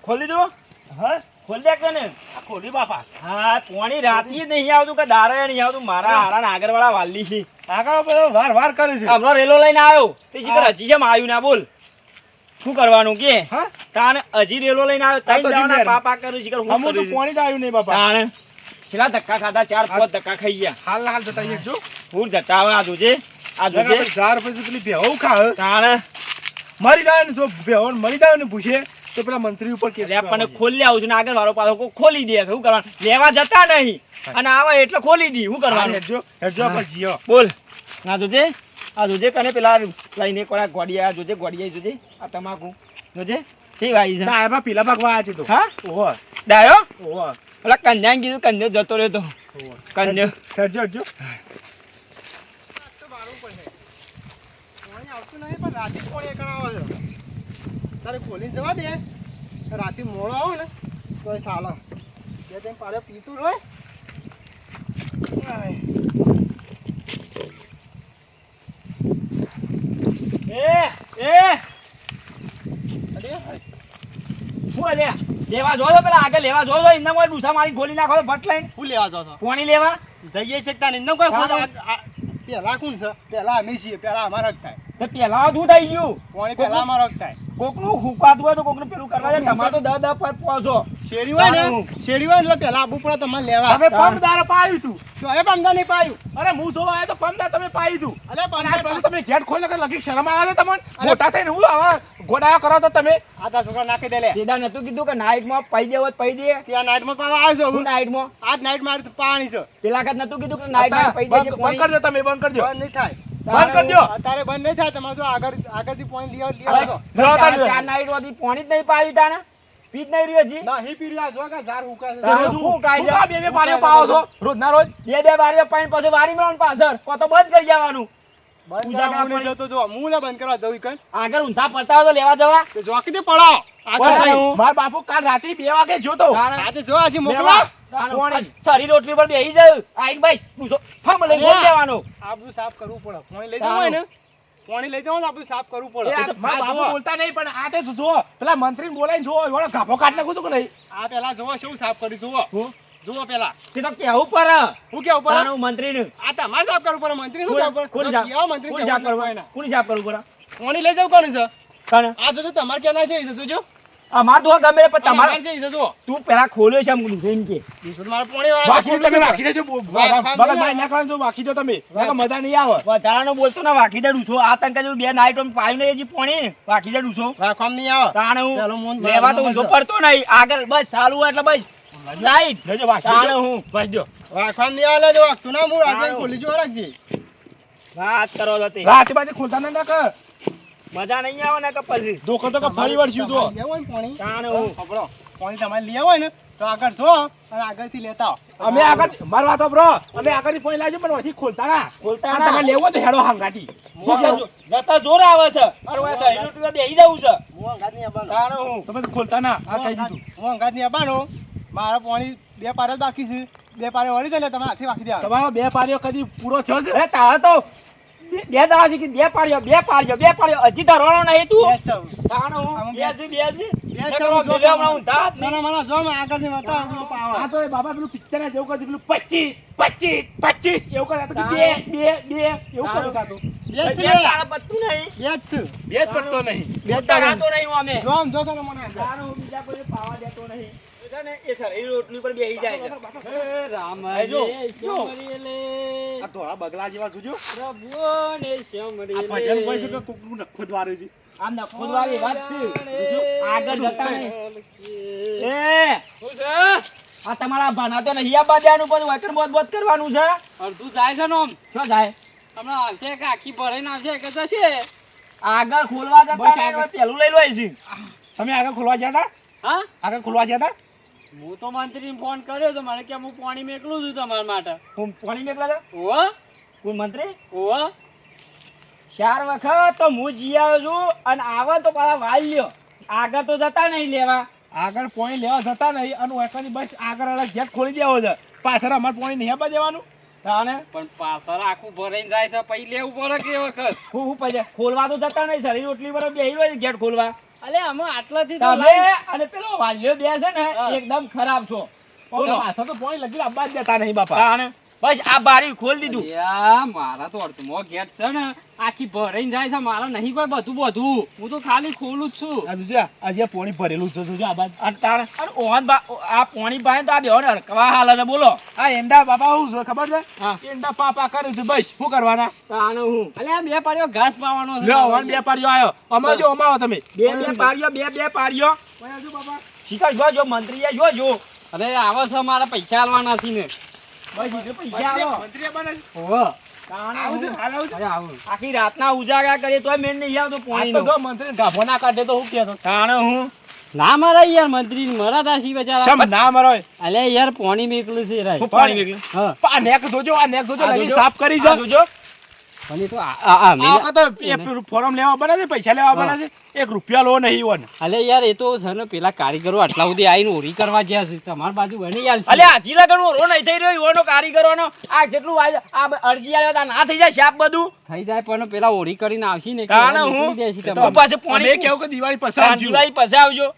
ખોલી દો. હા ખોલી દે કે ને. આ ખોલી બાપા. હા પોણી રાતી નહીં આવતું કે દારે નહીં આવતું. મારા હારા આગળ વાળા વાલી છે. આગળ બધો વાર વાર કરે છે. હમણાં રેલો લઈને આવ્યો તે શીખર હજી જેમ આવ્યું ના બોલ શું કરવાનું કે હા તાને હજી રેલો લઈને આવ્યો આ તો તઈ જવાના જીનેર. પાપા કરું શીખર હું અમુક તો કરું છું. પાણી જ આવ્યું નહીં બાપા. તાણે છેલ્લા ધક્કા ખાધા 4-5 ધક્કા ખાઈ ગયા. હાલ ના હાલ જતા એક જો હું જતા આવે આ જોજે આ જગા જોજે પર 4 પછી પેલી ભેહો ખાય તાણે મરી જાય ને જો ભેહો મરી જાય ને પૂછે તો પેલા મંત્રી ઉપર કેસ આપણને ખોલી આવું છે ને આગળ વાળો પાછો કોઈ ખોલી દે છે શું કરવાનું લેવા જતા નહીં અને આવે એટલે ખોલી દી શું કરવાનું હેજો હેજો હા. પર જીઓ બોલ આ જોજે કને પેલા લઈને કોણા ગોડિયા જોજે ગોડિયા જોજે આ તમાકુ જોજે ઠીક ભાઈ છે ના એમાં પીલા ભાગ વાયા છે તો હા ઓહો ડાયો ઓહો પેલા કન્યાને કીધું કન્યો જતો રહ્યો તો ઓહો કન્યો હેજો હેજો તો મારું પડે પાણી આવતું નહીં પણ રાતે પાણી કણાવો છે તારે ખોલી જવા દે રાતે મોડો આવો ને તો એ સાલો બે ટાઈમ પાડે પીતું રોય શું અલ્યા લેવા જો પેલા આગળ લેવા જો એમને કોઈ ડૂસા મારી ગોલી નાખો ભટ લઈને શું લેવા જાવ છો પાણી લેવા જઈએ છે તાને એમને કોઈ હા. પેલા કોણ છે પેલા અમે છીએ પેલા અમારા જ થાય તો પેલા શું થઈ ગયું પાણી પેલા અમારો જ થાય કોકનું હુકાતું હોય તો કોકનું પેલું કરવા જાય તમારે તો 10 પર પહોંચો શેરી હોય ને તારું. શેરી હોય ને એટલે પેલા આબુ પડે તમારે લેવા તમે પંપદાર પાયું તું જો એ પમદા નહીં પાયું અરે હું જોવા આવ્યો તો પંપદાર તમે પાયું તું અલે પણ આ પમદા બધું તમે ગેટ ખોલે કે લગી શરમ આવે છે તમને અરે. મોટા થઈને હું આવા ગોડાયો કરો તો તમે આધા છોકરા નાખી દે લે તેદા નતું કીધું કે નાઈટમાં પાઈ દેવો તો પાઈ દે ત્યાં નાઈટમાં પાવા આવ્યો હું છું નાઈટમાં આજ નાઈટ મારી પાણી છે પેલા કાત નતું કીધું કે નાઈટમાં પાઈ દેજે બંધ કરજો તમે બંધ કરજો બંધ નહીં થાય બંધ કરજો અત્યારે બંધ નહીં થાય તમારે જો આગળથી પાણી લઈ હવે આવજો ચાર નાઈટ માંથી પાણી જ નહીં પાયું તાને પી જ નહીં રહ્યો જી ના હી પીર્યા જો કે ઝાર હુકા છે તારે શું કાય છે? હું બે પાણીઓ પાવો છો રોજ ના રોજ બે બારીઓ પાણી પછી વારી મળવાનું પાછળ કો તો બંધ કરી જવાનું બંધ પૂજા કરવા કરવા નહીં જતો જો હું લે બંધ કરવા જવું કઈ આગળ ઊંધા પડતા હોય તો લેવા જવા તો જોકી દે પડાવ આગળ પડાવ. થઈ માર બાપુ કાલ રાતે 2 વાગે જોતો તાણે- આજે જો આજે મોકલા લેવા. તાણે સરી રોટલી પર બેહી જાય આઈન ભાઈ પૂછો ફમ લઈને ગોળ લેવાનો આ બધું સાફ કરવું પડે પાણી લઈ જવું હોય ને પાણી લઈ જવું ને આ બધું સાફ કરવું પડે એ આ માર બાપુ બોલતા નહીં પણ આ તે જો પેલા મંત્રીને બોલાઈને જો એવાનો ગાભો કાઢ નાખું તું કે નહીં આ પેલા જોવો શું સાફ કરી જુઓ જુઓ પેલા તે તો કેવું પર હું કેવું પડે તારું મંત્રીનું આ તમારે સાફ કરવું પડે મંત્રી નું કામ કોણ પડે સાફ કેવા મંત્રી કોણ કેવા સાફ કરવું કોઈ ના. કોણ સાફ કરવું પડે પાણી લઈ જવું કોણ છે તાણે આ જો તમારે ક્યાં છે એ જોજો અમાર તો ગમે પણ તમારે તમારે છે એ જો તું પેલા ખોલ્યો છે આમ એમ કે મારે પાણી વાકી તમે વાકી દેજો વાકી બગલ ના કરો તો વાકી દો તમે નકર મજા નહીં આવે વધારાનો બોલતો ના વાકી દે ડૂસો આ તંકા જેવું બે નાઈટ માં પાયું નહીં હજી પોણી વાકી દે ડૂસો રાખવામ નહીં આવે તાણે પેલો હું મોન લેવા તો ઊંધો પડતો નહીં આગળ બસ ચાલુ હોય એટલે બસ રાઈટ દેજો વાકી તાણે દેજો હું બસ જો રાખવામ નહીં આવે જો તું ના હું આજે ખોલી જો રાખજે વાત કરો તો તે રાતે બાજે ખોલતા ના કર મજા નહીં આવે ને કે પછી ધોકો તો કે ફરી વળશું તો લેવું હોય ને પાણી તાણે હું ખબરો પાણી તમારે લઈ આવો હોય ને તો આગળ જો અને આગળથી લેતા આવો. અમે આગળ માર વાતો બ્રો અમે આગળથી પોઈ લાવજો પણ પછી ખોલતા ના ખોલતા આ ના. તમે લેવો તો હેડો હાંગાટી જતા જોર આવે છે અરે વાય સાઈડ રોટલી બેહી જવું છે હું અંગાત નહીં આવવાનો. તાણે હું તમે તો ખોલતા ના આ કહી દીધું હું અંગાત નહીં આવવાનો. મારા પાણી 2 પારે જ બાકી છે 2 પારે વળી જાય ને તમે હાથે વાકી દેવા તમારો 2 પારીઓ કદી પૂરો થયો છે અરે તારે તો બે દાડા થી બે પાડ્યો હજી ધરવાનો નહીં તું તાણે હું બેસી હમણાં ઊંધા જ નહીં. ના ના જો મેં આગળથી બતાવો પાવા આ તો એ બાબા પેલું પિક્ચર જેવું કર્યું પેલું 25 એવું કરે તો કે બે એવું કર્યું કાતો બે જ બે છે તારા પત્તું નહીં બે જ છે બે જ પડતો નહીં બે જ ધરાતો નહીં હું અમે જો આમ જો તમે મને આગળ. તારે હું બીજા કોઈ પાવા દેતો નહીં એ છે ને એ શરીર રોટલી પર બેહી જાય છે હે રામ જો, જો આ ધોળા બગલા જેવા જોજો પ્રભુ ને આ ભજન કોઈ છે કે કોકનું નખો જ વારે છે આ નફોદ વાળી વાત છે જોજો, આગળ જતા નહીં આ તમારા ભાના તો નહીં આ બાજાનું પણ વકર બોત કરવાનું છે અડધું જાય છે ને આમ શું જાય હમણાં આવશે કે આખી ભરાઈને આવશે કે જશે આગળ ખોલવા જતા બસ નહીં, આગળ. હવે પેલું લઈ લો છે તમે આગળ ખોલવા ગયા હતા હા આગળ ખોલવા ગયા હતા હું તો મંત્રીને ફોન કર્યો તો મને કે હું પાણી મેકલું છું તમારા માટે હું પાણી મેકલા છે ઓવો કોઈ મંત્રી ઓવો 4 વખત તો હું જી આવ્યો છું અને આવે તો પાછા વાલ લ્યો આગળ તો જતા નહીં લેવા આગળ પોણી લેવા જતા નહીં અને એકની બસ આગળ વાળા ગેટ ખોલી દેવો છે પાછળ અમારે પોણી નહીં આપવા દેવાનું તાણે પણ પાછળ આખું ભરાઈને જાય છે પછી લેવું પડે કે એ વખત હું પછી ખોલવા તો જતા નહીં શરીર રોટલી પર બેહી રહ્યો ગેટ ખોલવા અલે અમે આટલાથી તો તમે અને પેલો વાલ્યો બે છે ને હા. એકદમ ખરાબ છો બોલો પાછા તો પાણી લગી આબા જ દેતા નહીં બાપા તાણે બસ આ બારી ખોલ દીધું અલ્યા, મારા તો અડધમો ગેટ છે ને આખી ભરાઈને જાય છે મારા નહીં કોઈ બધું હું તો ખાલી ખોલું જ છું આ જોજો આજે પાણી ભરેલું છે જોજો આબા અને તાણે અને આ પોણી પાસે તો આ બેહોને હરકવા હાલે છે બોલો આ એંડા બાપા શું છે ખબર છે હા. એંડા પાપા કરે છે બસ શું કરવાના તાણે હું અલ્યા બે પાડ્યો ઘાસ પાવાનો છે લ્યો વન બે પાડ્યો આયો અમાર જો અમાવો તમે બે પાડ્યો બે પાડ્યો ઓય જો બાપા શિકાર જો મંત્રી જો અરે આવે છે મારા પૈસા આલવાના છે ને બસ એટલે પૈસા આલો મંત્રી બને ઓહો તાણે આવું છે હું. હાલ આવું છે અરે આવું આખી રાતના ઉજાગરા કરીએ તોય મેળ નહીં આવતો આ તો પોણીનો જો મંત્રી ગાભો ના કાઢે તો હું કહેતો તાણે હું ના મારા યાર મંત્રી મરા તાસી બચારા સમ ના મરોય અલે યાર પાણી મેકલું છે રાય હું પાણી વેગલું હા આ નેક જોજો આ નેક જોજો આ લગી જોજો. સાફ કરી આ છે જોજો પણ એ તો આ વખત એ પેલું ફોરમ લેવા બને છે પૈસા લેવા બને છે 1 રૂપિયા લો નહીં વન અલે યાર એ તો છે ને પેલા કારીગરો આટલા સુધી આવીને ઓરી કરવા ગયા છે તમારી બાજુ બની યાર અલે આજી લગનનો રો નહીં થઈ રહ્યો ઈવાનો કારીગરોનો આ જેટલું આ અરજી આવ્યો તા ના થઈ જાય શાપ બધું થઈ જાય પણ પેલા ઓરી કરીને આવશી ને કારણે એટલે હું નીકળી જાય છે તો હું તમારે. પાસે પોણી અમે કેવું કે દિવાળી પસાર દિવાળી પછી આવજો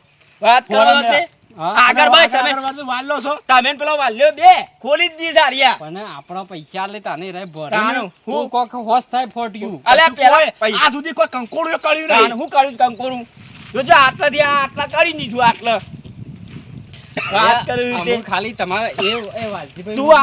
વાત કરો ફોરમ તે હા. આગળ ભાઈ તમે વાલો છો તમે ને પેલો વાલ્યો બે ખોલી જ દી સારિયા પણ આપણા પૈસા લે તાને રે તાણે ભરે હું. હું કોક હોશ થાય ફોટ્યું અલે પેલા કોઈ આ સુધી કોઈ કંકોડું કર્યું તાણે નહીં હું કરું કંકોરું જોજો આટલાથી આટલા કરી દીધું આટલા વાત કરવી અમુક તે ખાલી તમારે એ વાલજીભાઈ તું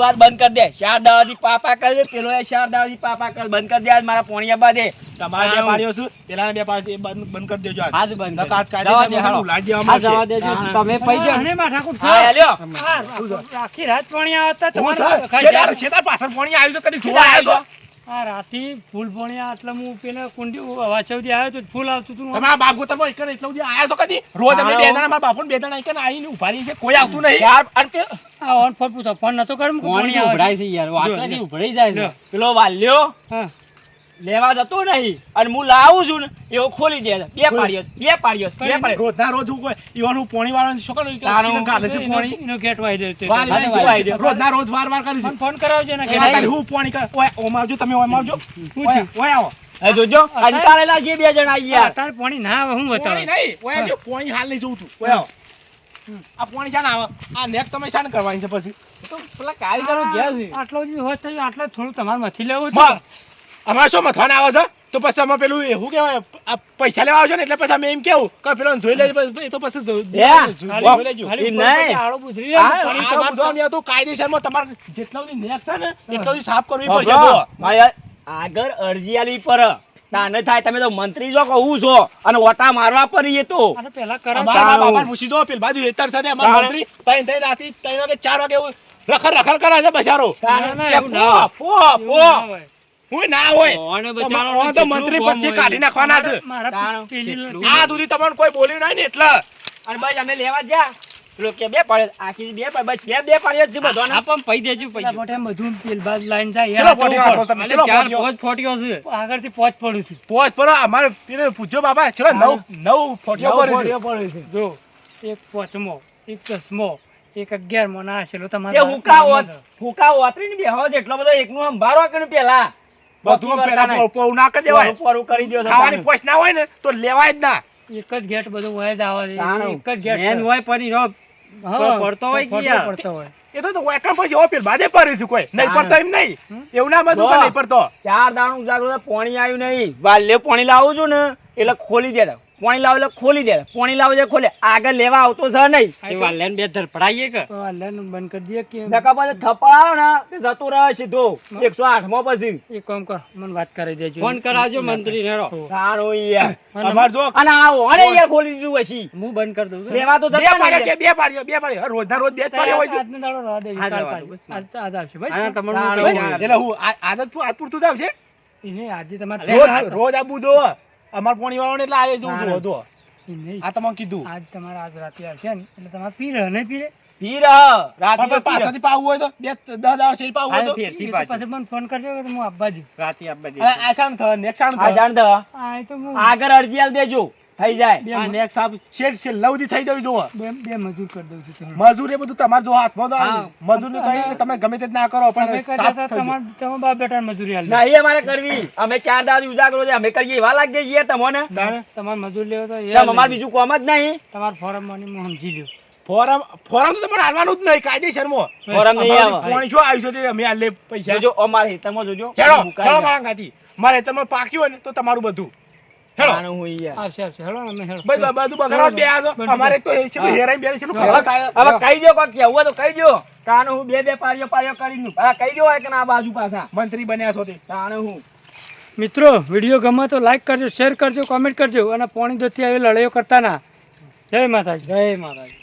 આજ બંધ કરી દે 4 દાડાથી પાપા કરી દે પેલો 4 દાડાથી પાપા કર બંધ કરી દે આજ મારા પોણિયા બાદે તમારે બે પાડ્યો છું પેલાના બે પાડ્યો છે, એ બંધ કરી દેજો આજ. આજ બંધ નકર આજ કરી. કાયદેસર જવા દે, હાલો. ઉલાડી દેવામાં આ જવા આવશે. દેજો હા. તમે પૈ જાઓ. અને માથાકૂટ હા થાય. લ્યો આખી રાત પાણી આવતા હું તમારે સર, ખાઈ શેતાર- જાય. શેતાર પાછળ પાણી આવ્યું છે, કદી જોવા આવ્યો છો? આ રાતે ફૂલ પાણી આટલા હું પેલા કુંડી વાછવથી આવ્યો તો ફૂલ આવતું હતું. તમારા બાપુ તમે એક એટલા સુધી આયા છો કદી? રોજ અમે બે જણા, મારા બાપુ ને બે જણા એક આવીને ઉભા રહીએ છીએ, કોઈ આવતું નહીં. ચાર અને આ ઓન ફોન પૂછો ફોન નતો કર્યો કે પાણી આવે ઉભરાય છે યાર વાટલાથી ઉભરાઈ જાય છે લ્યો. પેલો વાલ્યો હા લેવા જતો નહીં અને હું લાવું છું ને એવો ખોલી દે છે. બે પાડ્યો રોજના રોજ હું કોઈ ઈવાનું પોણી વાળાને શું કરું? તારું ગાલે છે પોણી. એનો ગેટ વાઈ દે તે. વાર વાર શું આવી જાય? રોજના રોજ વાર વાર કરી છે. મને ફોન કરાવજો ને કે એમાં ખાલી હું પોણી કર. ઓય, ઓમ આવજો, તમે ઓમ આવજો. ઓય, ઓય આવો. હવે જોજો કંટાળેલા છે બે જણા યાર તારે પાણી ના આવે હું પોણી બતાવે નહીં, ઓય આવજો, પોણી હાલ નહીં જોઉં છું. ઓય આવો. આ પોણી શાને આવે? આ નેક તમે શાને કરવાની છે પછી? તો પેલા કારીગરો ગયા છે આટલો જ હોત થયું આટલા થોડું તમારે મથી લેવું માં, અમારે શું મથવાને આવે છે? તો પછી અમે પેલું એવું કહેવાય, આ પૈસા લેવા આવજો ને એટલે પછી અમે એમ કેવું કે પેલો જોઈ લેજો, પછી એ તો પછી જોઈ લેજો. ખાલી એમ ઉપર નહીં. પછી આળો પૂછરી હા, જાય, પાણી આ તમારે બધું નહીં હતું. કાયદેસરમાં તમારે જેટલા સુધી નેક છે ને એટલા સુધી સાફ કરવી પડશે. બાબા, જુઓ. મારે આગળ અરજી આલી પર તાને થાય તમે તો મંત્રી છો કહું છો અને ઓટા મારવા પર એ તો આ તો પહેલા કરાવ અમારા તારું. બાપાને પૂછી દો, પેલી બાજુ હેતર સાથે અમારા તારું. મંત્રી ત્રણ રાતે 3 વાગે 4 વાગે એવું રખડ કરે છે બચારો. ના, ના, એવું ના પો, પો, એવું પો. ના હોય. હું ના હોય કોને તો બચારાનું તો કેટલું મંત્રી કોમ પછી હોય. કાઢી નાખવાના છે. મારા તારું. પેલી કેટલું. આ સુધી તમને કોઈ બોલ્યું નહીં ને એટલે અને ભાઈ અમે લેવા જા પેલો કે બે પાડે આખી બે પાડે બસ બે પાડ્યો જ છે બધાને આ પણ પૈ દેજો પેલા પૈ મોઢે બધું પેલ બાદ લાઈન જાય ચલો યાર, પોટીઓ જવું આપો તમે, પડે. ચલો ચાર પોટીઓ. પોચ ફોટ્યો છે આગળથી પહોંચ પડું છું પોચ પર અમારે પેલે પૂછજો બાબા, ચલો નવ ફોટીઓ પડે છે. જો એક પોચમો એક 10મો એક 11મો ના હશે તે હુકા ઓતરીને બેહો છે એટલો બધો એકનું સંભાળવા કર્યું પેલા બધું પેલા પોવું ના કરી દેવાય. પોરું કરી દ્યો ખાવાની પોચ ના હોય ને તો લેવાય જ ના. એક જ ગેટ બધું વહે જ આવે છે. તાણું. એક જ ગેટ મેન હોય પણ ઈનો હા, પડતો હોય કે ફોટો યાર. પડતો હોય એ તો વેકણ પછી ઓ પેલ બાજે પડે છે કોઈ નહીં તાણે. પડતો એમ નહીં. એવું ના બધું જો. કે નહીં પડતો. ચાર દાણું ઉજાગરો પાણી આવ્યું નહીં વાલે પાણી લાવું છું ને એટલે ખોલી દે પાણી લાવે એટલે ખોલી દે પાણી લાવે એટલે ખોલે આગળ લેવા આવતો છે નહીં એ વાલ્યાને બે ધરપડાઈએ કે તો આલ્યાનું બંધ કરી દઈએ કે નકા પછી થપ્પડ આવે ને તે જતું રહે સીધો 108 માં પછી એક કામ કર મને વાત કરી દેજો ફોન કરાવજો મંત્રી નેરો સારું યાર અમાર જો અને આવો અને યાર ખોલી દીધું પછી હું બંધ કરી દઉં છું. લેવા તો બે જતા પાડ્યો નહીં. કે બે પાડ્યો. રોજના રોજ બે જ પાડ્યો હોય છે. આજનો દાડો રહેવા દેજો, હા, કાલ જવા પાડજો. દો, બસ. આજ આવશે ભાઈ. આના તમારું તાણું. કહી યાર. એટલે હું આજ પૂરતું જ આવશે. એને આજે તમારે રોજ રોજ આબુ દો અમાર પોણી વાળાને એટલે આ જોઉં છું હતો. નહીં. આ તમને કીધું. આજ તમારે આજ રાતે આવશે ને એટલે તમારે પી રહે નહીં પી રહે પી રહ રાતે પણ પી રહ. પાછળથી પાવું હોય તો 10 દાડા શેર પાવું હોય હા, તો ફેરથી એ તો પાછું. પછી મને ફોન કરજો કે હું આપવા જઉં. રાતે આપવા અને જઈશું. આ શાણ થાય નેક્સ્ટ શાણ આ થાય. જાણ દે આ એ તો હું આગળ અરજી આલ દેજો થઈ જાય બે આ નેક્સ્ટ સાહેબ શેઠ લવધી થઈ જવી જોવો બે મજૂર કરી દઉં છું તમને. મજૂર એ બધું તમારે જો હાથમાં તો હા. મજૂરને કહીને તમે ગમે તે જ ના કરો તમે પણ કરી સાફ દેતા થઈ જાય. તમારા બાપ બેટા મજૂરી હાલ નહીં અમારે કરવી અમે 4 દાડા ઉજાગરો છે અમે કરીએ એવા લાગીએ છીએ તમને તાણે તમારે મજૂર લેવો તો ચમ અમારે બીજું કોમ જ નહીં તમારા ફોરમ માં સમજી લ્યો. ફોરમ તો તમારે હાલવાનું જ નહીં કાયદેસરમાં ફોરમ નહીં અમારે આવે પોણી શું આવ્યું છે તે અમે હાલે પૈસા જોજો અમારે હિતમાં જોજો હેડો મુકાઈ હેડો જાય. મારા ગાતી મારે તમે પાક્યું હોય ને તો તમારું બધું હેડો તાણું હું યાર. આવશે હેડો અમે હેડો. બધું બગડવા જ બે આજો અમારે તો એ છે હેરાઈ બે છે હવે કહી દો કોક કેવું હોય તો કહી દો તાણું હું બે પાળીઓ કરી દઉં હા કહી દો કે ના બાજુ પાછા મંત્રી બન્યા છો તે તાણું હું મિત્રો વિડીયો ગમે તો લાઈક કરજો, શેર કરજો, કોમેન્ટ કરજો અને પોણી દોથી આવી લડાઈઓ કરતા ના. જય માતાજી. જય માતાજી.